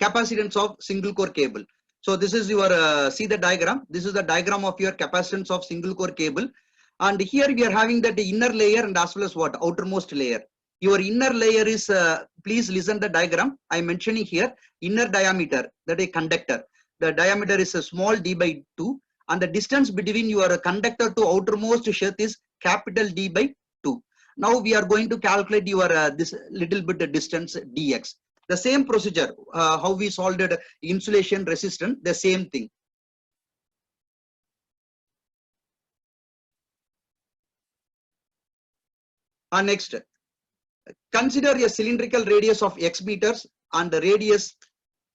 Capacitance of single core cable. So this is your see the diagram. This is the diagram of your capacitance of single core cable, and here we are having that inner layer and as well as what, outermost layer. Your inner layer is please listen the diagram I am mentioning here. Inner diameter, that a conductor, the diameter is a small d by 2, and the distance between your conductor to outermost sheath is capital D by 2. Now we are going to calculate your this little bit distance dx. The same procedure, how we solved insulation resistance, the same thing. Next, consider a cylindrical radius of x meters and the radius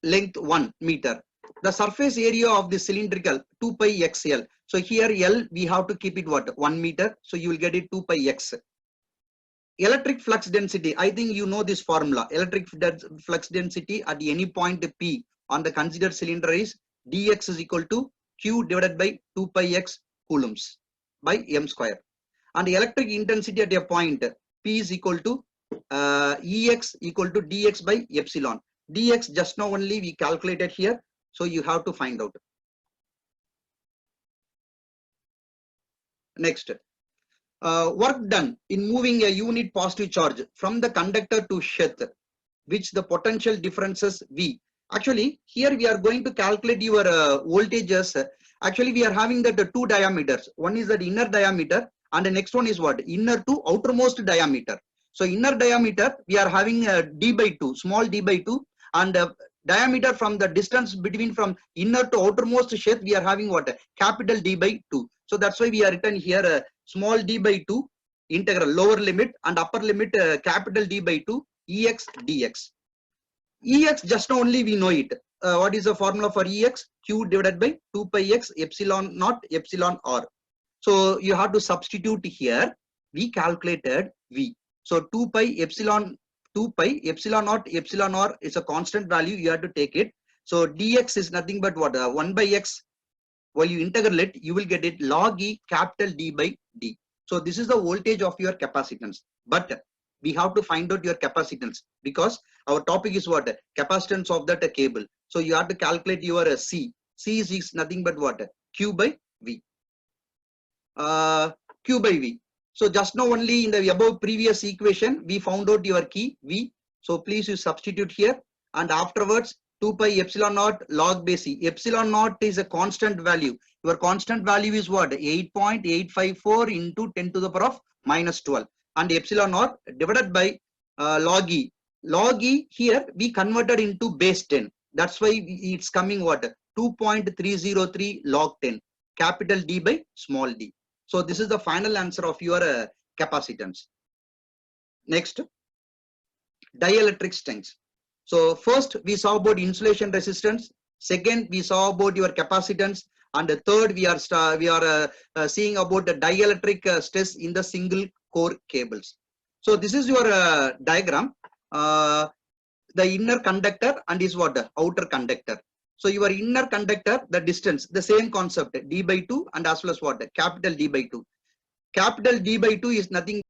length 1 meter. The surface area of the cylindrical 2 pi xl. So here L we have to keep it what, 1 meter. So you will get it 2 pi x. Electric flux density, I think you know this formula. Electric flux density at any point P on the considered cylinder is dx is equal to q divided by 2 pi x coulombs by m square. And the electric intensity at a point P is equal to Ex equal to dx by epsilon. Dx just now only we calculated here, so you have to find out. Next. Work done in moving a unit positive charge from the conductor to sheath, which the potential differences V. Actually, here we are going to calculate your voltages. Actually, we are having the two diameters. One is the inner diameter, and the next one is what? Inner to outermost diameter. So inner diameter, we are having d by 2, small d by 2, and diameter from the distance between from inner to outermost sheath, we are having what? Capital D by 2. So that's why we are written here small d by 2 integral lower limit and upper limit capital D by 2 Ex dx. Ex just now only we know it. What is the formula for Ex? Q divided by 2 pi x epsilon naught epsilon r. So you have to substitute here. We calculated V. So 2 pi epsilon naught epsilon r is a constant value. You have to take it. So dx is nothing but what? 1 by x. While you integrate, you will get it log E capital D by D. So this is the voltage of your capacitance. But we have to find out your capacitance because our topic is what? Capacitance of that cable. So you have to calculate your C. C is nothing but what? Q by V. Q by V. So just now only in the above previous equation, we found out your key V. So please you substitute here and afterwards 2 pi epsilon naught log base E. Epsilon naught is a constant value. Your constant value is what? 8.854 into 10 to the power of minus 12. And epsilon naught divided by log E. Log E here we converted into base 10. That's why it's coming what? 2.303 log 10. Capital D by small d. So this is the final answer of your capacitance. Next, dielectric strengths. So first we saw about insulation resistance. Second we saw about your capacitance, and the third we are seeing about the dielectric stress in the single core cables. So this is your diagram. The inner conductor and is what? The outer conductor. So your inner conductor, the distance, the same concept, d by 2 and as well as what? Capital D by 2. Capital D by 2 is nothing